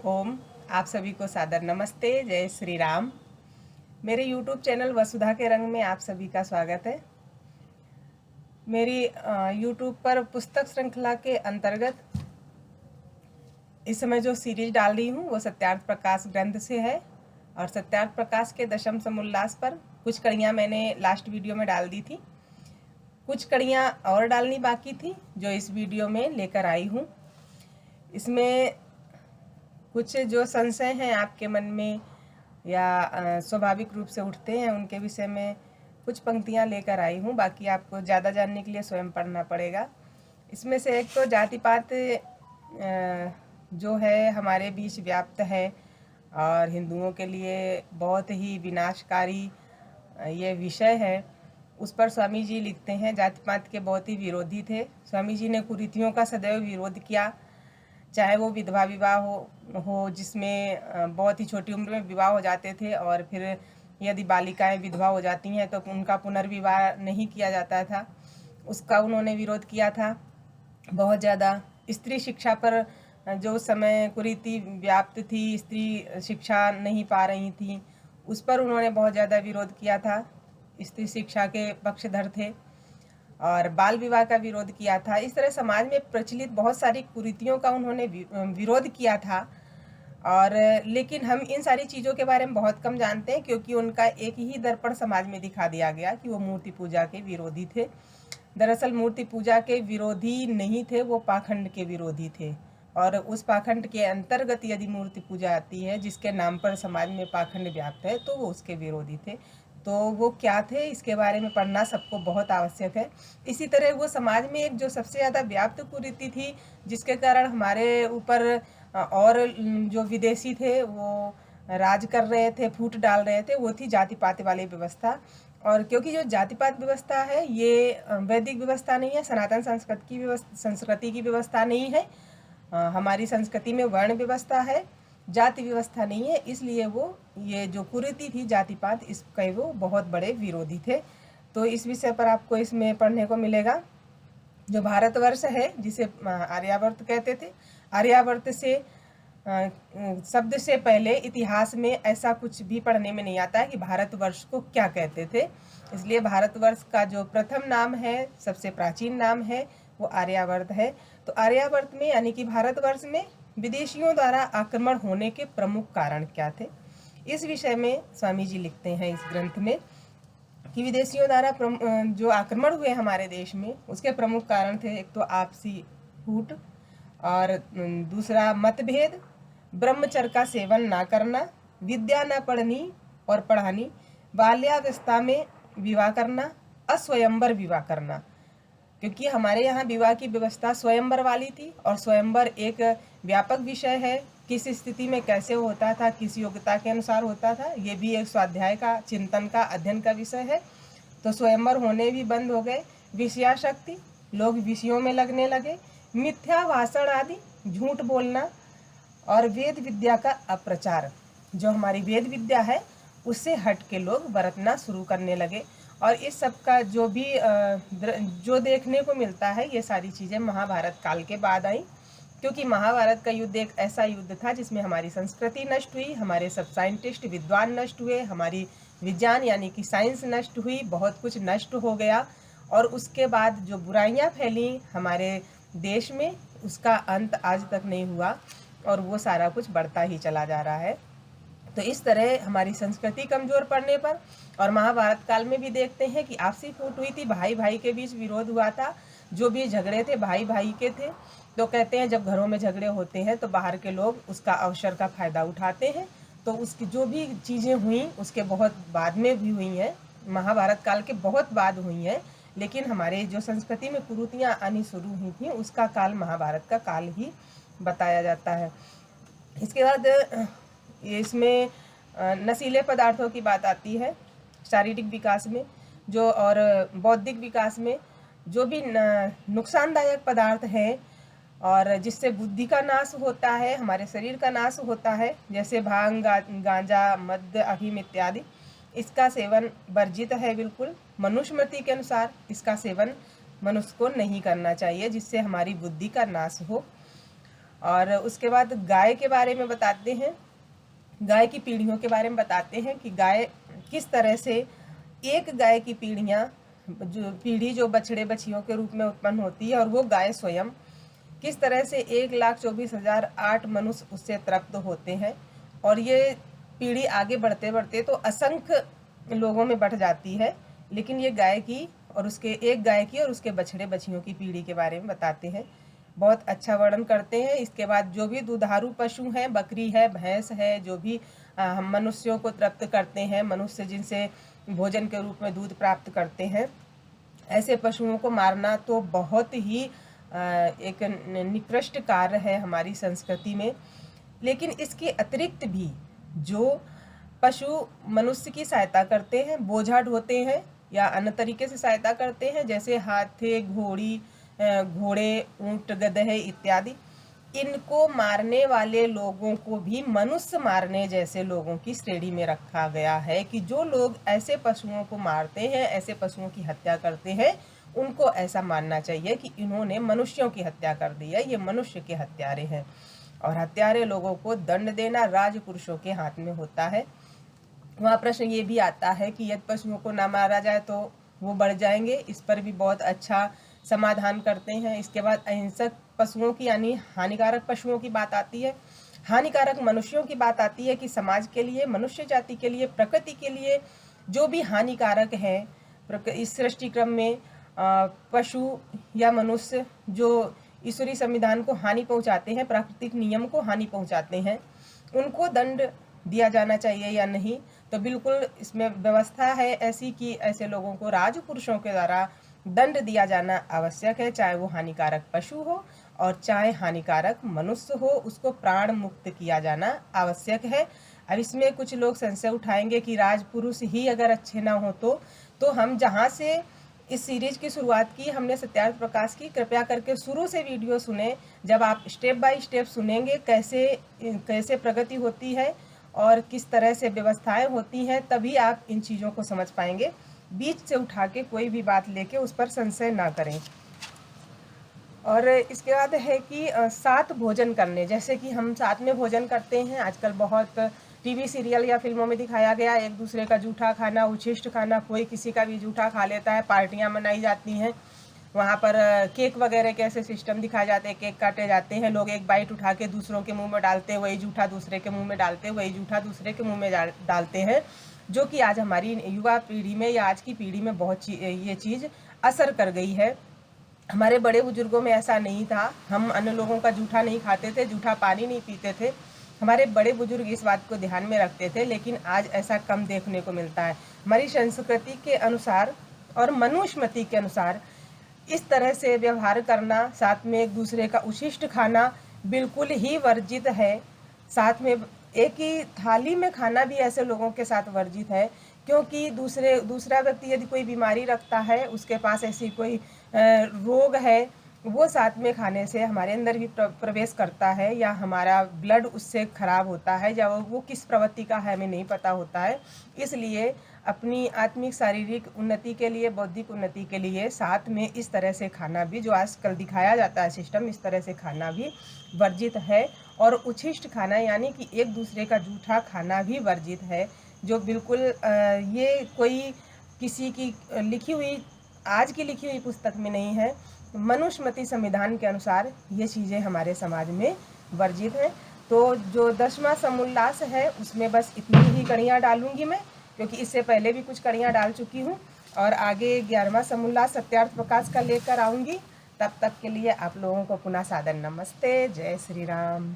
ओम। आप सभी को सादर नमस्ते, जय श्री राम। मेरे YouTube चैनल वसुधा के रंग में आप सभी का स्वागत है। मेरी YouTube पर पुस्तक श्रृंखला के अंतर्गत इस समय जो सीरीज डाल रही हूँ वो सत्यार्थ प्रकाश ग्रंथ से है और सत्यार्थ प्रकाश के दशम समुल्लास पर कुछ कड़ियाँ मैंने लास्ट वीडियो में डाल दी थी। कुछ कड़ियाँ और डालनी बाकी थी जो इस वीडियो में लेकर आई हूँ। इसमें कुछ जो संशय हैं आपके मन में या स्वाभाविक रूप से उठते हैं उनके विषय में कुछ पंक्तियां लेकर आई हूँ। बाकी आपको ज़्यादा जानने के लिए स्वयं पढ़ना पड़ेगा। इसमें से एक तो जाति पात जो है हमारे बीच व्याप्त है और हिंदुओं के लिए बहुत ही विनाशकारी ये विषय है। उस पर स्वामी जी लिखते हैं, जाति पात के बहुत ही विरोधी थे। स्वामी जी ने कुरीतियों का सदैव विरोध किया, चाहे वो विधवा विवाह हो जिसमें बहुत ही छोटी उम्र में विवाह हो जाते थे और फिर यदि बालिकाएं विधवा हो जाती हैं तो उनका पुनर्विवाह नहीं किया जाता था, उसका उन्होंने विरोध किया था बहुत ज़्यादा। स्त्री शिक्षा पर जो समय कुरीति व्याप्त थी, स्त्री शिक्षा नहीं पा रही थी, उस पर उन्होंने बहुत ज़्यादा विरोध किया था। स्त्री शिक्षा के पक्षधर थे और बाल विवाह का विरोध किया था। इस तरह समाज में प्रचलित बहुत सारी कुरीतियों का उन्होंने विरोध किया था। और लेकिन हम इन सारी चीज़ों के बारे में बहुत कम जानते हैं क्योंकि उनका एक ही दर्पण समाज में दिखा दिया गया कि वो मूर्ति पूजा के विरोधी थे। दरअसल मूर्ति पूजा के विरोधी नहीं थे, वो पाखंड के विरोधी थे। और उस पाखंड के अंतर्गत यदि मूर्ति पूजा आती है जिसके नाम पर समाज में पाखंड व्याप्त है तो वो उसके विरोधी थे। तो वो क्या थे इसके बारे में पढ़ना सबको बहुत आवश्यक है। इसी तरह वो समाज में एक जो सबसे ज़्यादा व्याप्त कुरीति थी जिसके कारण हमारे ऊपर और जो विदेशी थे वो राज कर रहे थे, फूट डाल रहे थे, वो थी जाति पात वाली व्यवस्था। और क्योंकि जो जाति पात व्यवस्था है ये वैदिक व्यवस्था नहीं है, सनातन संस्कृति की व्यवस्था नहीं है। हमारी संस्कृति में वर्ण व्यवस्था है, जाति व्यवस्था नहीं है। इसलिए वो ये जो कुरीति थी जाति पात, इसके वो बहुत बड़े विरोधी थे। तो इस विषय पर आपको इसमें पढ़ने को मिलेगा। जो भारतवर्ष है जिसे आर्यावर्त कहते थे, आर्यावर्त से शब्द से पहले इतिहास में ऐसा कुछ भी पढ़ने में नहीं आता है कि भारतवर्ष को क्या कहते थे। इसलिए भारतवर्ष का जो प्रथम नाम है, सबसे प्राचीन नाम है, वो आर्यावर्त है। तो आर्यावर्त में यानी कि भारतवर्ष में विदेशियों द्वारा आक्रमण होने के प्रमुख कारण क्या थे, इस विषय में स्वामी जी लिखते हैं इस ग्रंथ में कि विदेशियों द्वारा जो आक्रमण हुए हमारे देश में उसके प्रमुख कारण थे, एक तो आपसी फूट और दूसरा मतभेद, ब्रह्मचर्य का सेवन ना करना, विद्या न पढ़नी और पढ़ानी, बाल्यावस्था में विवाह करना, अस्वयंवर विवाह करना। क्योंकि हमारे यहाँ विवाह की व्यवस्था स्वयंवर वाली थी और स्वयंवर एक व्यापक विषय है। किस स्थिति में कैसे होता था, किस योग्यता के अनुसार होता था, ये भी एक स्वाध्याय का, चिंतन का, अध्ययन का विषय है। तो स्वयंवर होने भी बंद हो गए। विषयाशक्ति, लोग विषयों में लगने लगे। मिथ्या भाषण आदि, झूठ बोलना और वेद विद्या का अप्रचार, जो हमारी वेद विद्या है उससे हट के लोग बरतना शुरू करने लगे। और इस सब का जो भी जो देखने को मिलता है ये सारी चीज़ें महाभारत काल के बाद आई। क्योंकि महाभारत का युद्ध एक ऐसा युद्ध था जिसमें हमारी संस्कृति नष्ट हुई, हमारे सब साइंटिस्ट विद्वान नष्ट हुए, हमारी विज्ञान यानी कि साइंस नष्ट हुई, बहुत कुछ नष्ट हो गया। और उसके बाद जो बुराइयां फैली हमारे देश में उसका अंत आज तक नहीं हुआ और वो सारा कुछ बढ़ता ही चला जा रहा है। तो इस तरह हमारी संस्कृति कमज़ोर पड़ने पर, और महाभारत काल में भी देखते हैं कि आपसी फूट हुई थी, भाई भाई के बीच विरोध हुआ था, जो भी झगड़े थे भाई भाई के थे। तो कहते हैं जब घरों में झगड़े होते हैं तो बाहर के लोग उसका अवसर का फ़ायदा उठाते हैं। तो उसकी जो भी चीज़ें हुई उसके बहुत बाद में भी हुई हैं, महाभारत काल के बहुत बाद हुई हैं, लेकिन हमारे जो संस्कृति में कुरीतियाँ आनी शुरू हुई थी उसका काल महाभारत का काल ही बताया जाता है। इसके बाद इसमें नशीले पदार्थों की बात आती है। शारीरिक विकास में जो और बौद्धिक विकास में जो भी नुकसानदायक पदार्थ हैं और जिससे बुद्धि का नाश होता है, हमारे शरीर का नाश होता है, जैसे भांग, गांजा, मद्य, अफीम इत्यादि, इसका सेवन वर्जित है बिल्कुल। मनुस्मृति के अनुसार इसका सेवन मनुष्य को नहीं करना चाहिए जिससे हमारी बुद्धि का नाश हो। और उसके बाद गाय के बारे में बताते हैं, गाय की पीढ़ियों के बारे में बताते हैं कि गाय किस तरह से एक गाय की पीढ़ी जो बछड़े बछियों के रूप में उत्पन्न होती है, और वो गाय स्वयं किस तरह से 1,24,008 मनुष्य उससे तृप्त होते हैं। और ये पीढ़ी आगे बढ़ते बढ़ते तो असंख्य लोगों में बढ़ जाती है। लेकिन ये गाय की और उसके बछड़े बछियों की पीढ़ी के बारे में बताते हैं, बहुत अच्छा वर्णन करते हैं। इसके बाद जो भी दुधारू पशु हैं, बकरी है, भैंस है, जो भी हम मनुष्यों को तृप्त करते हैं, मनुष्य जिनसे भोजन के रूप में दूध प्राप्त करते हैं, ऐसे पशुओं को मारना तो बहुत ही एक निकृष्ट कार्य है हमारी संस्कृति में। लेकिन इसके अतिरिक्त भी जो पशु मनुष्य की सहायता करते हैं, बोझा ढोते हैं या अन्य तरीके से सहायता करते हैं, जैसे हाथी, घोड़े, ऊंट, गधे इत्यादि, इनको मारने वाले लोगों को भी मनुष्य मारने जैसे लोगों की श्रेणी में रखा गया है कि जो लोग ऐसे पशुओं को मारते हैं, ऐसे पशुओं की हत्या करते हैं, उनको ऐसा मानना चाहिए कि इन्होंने मनुष्यों की हत्या कर दी है, ये मनुष्य के हत्यारे हैं। और हत्यारे लोगों को दंड देना राजपुरुषों के हाथ में होता है। वहाँ प्रश्न ये भी आता है कि यदि पशुओं को ना मारा जाए तो वो बढ़ जाएंगे, इस पर भी बहुत अच्छा समाधान करते हैं। इसके बाद अहिंसक पशुओं की यानी हानिकारक पशुओं की बात आती है। हानिकारक मनुष्यों की बात आती है कि समाज के लिए, मनुष्य जाति के लिए, प्रकृति के लिए जो भी हानिकारक है इस सृष्टि क्रम में, पशु या मनुष्य जो ईश्वरीय संविधान को हानि पहुंचाते हैं, प्राकृतिक नियम को हानि पहुंचाते हैं, उनको दंड दिया जाना चाहिए या नहीं। तो बिल्कुल इसमें व्यवस्था है ऐसी कि ऐसे लोगों को राजपुरुषों के द्वारा दंड दिया जाना आवश्यक है, चाहे वो हानिकारक पशु हो और चाहे हानिकारक मनुष्य हो, उसको प्राण मुक्त किया जाना आवश्यक है। अब इसमें कुछ लोग संशय उठाएंगे कि राजपुरुष ही अगर अच्छे ना हो तो हम जहाँ से इस सीरीज की शुरुआत की हमने सत्यार्थ प्रकाश की, कृपया करके शुरू से वीडियो सुने। जब आप स्टेप बाय स्टेप सुनेंगे कैसे प्रगति होती है और किस तरह से व्यवस्थाएं होती हैं, तभी आप इन चीज़ों को समझ पाएंगे। बीच से उठा के कोई भी बात लेके उस पर संशय ना करें। और इसके बाद है कि साथ भोजन करने, जैसे कि हम साथ में भोजन करते हैं, आजकल बहुत टीवी सीरियल या फिल्मों में दिखाया गया एक दूसरे का जूठा खाना, उच्छिष्ट खाना, कोई किसी का भी जूठा खा लेता है। पार्टियां मनाई जाती हैं, वहाँ पर केक वगैरह के ऐसे सिस्टम दिखाए जाते हैं, केक काटे जाते हैं, लोग एक बाइट उठा के दूसरों के मुंह में डालते हैं, वही जूठा दूसरे के मुंह में डालते हैं, वही जूठा दूसरे के मुंह में डालते हैं, जो कि आज हमारी युवा पीढ़ी में या आज की पीढ़ी में बहुत ये चीज़ असर कर गई है। हमारे बड़े बुजुर्गों में ऐसा नहीं था, हम अन्य लोगों का जूठा नहीं खाते थे, जूठा पानी नहीं पीते थे, हमारे बड़े बुजुर्ग इस बात को ध्यान में रखते थे। लेकिन आज ऐसा कम देखने को मिलता है। हमारी संस्कृति के अनुसार और मनुस्मृति के अनुसार इस तरह से व्यवहार करना, साथ में एक दूसरे का उच्छिष्ट खाना बिल्कुल ही वर्जित है। साथ में एक ही थाली में खाना भी ऐसे लोगों के साथ वर्जित है, क्योंकि दूसरा व्यक्ति यदि कोई बीमारी रखता है, उसके पास ऐसी कोई रोग है, वो साथ में खाने से हमारे अंदर भी प्रवेश करता है या हमारा ब्लड उससे खराब होता है, या वो किस प्रवृत्ति का है हमें नहीं पता होता है। इसलिए अपनी आत्मिक शारीरिक उन्नति के लिए, बौद्धिक उन्नति के लिए साथ में इस तरह से खाना भी, जो आजकल दिखाया जाता है सिस्टम, इस तरह से खाना भी वर्जित है। और उच्छिष्ट खाना यानी कि एक दूसरे का जूठा खाना भी वर्जित है, जो बिल्कुल ये कोई किसी की लिखी हुई, आज की लिखी हुई पुस्तक में नहीं है। मनुस्मृति संविधान के अनुसार ये चीज़ें हमारे समाज में वर्जित हैं। तो जो 10वां समोल्लास है उसमें बस इतनी ही कड़ियाँ डालूंगी मैं, क्योंकि इससे पहले भी कुछ कड़ियाँ डाल चुकी हूँ, और आगे 11वां समोल्लास सत्यार्थ प्रकाश का लेकर आऊँगी। तब तक के लिए आप लोगों को पुनः सादर नमस्ते। जय श्री राम।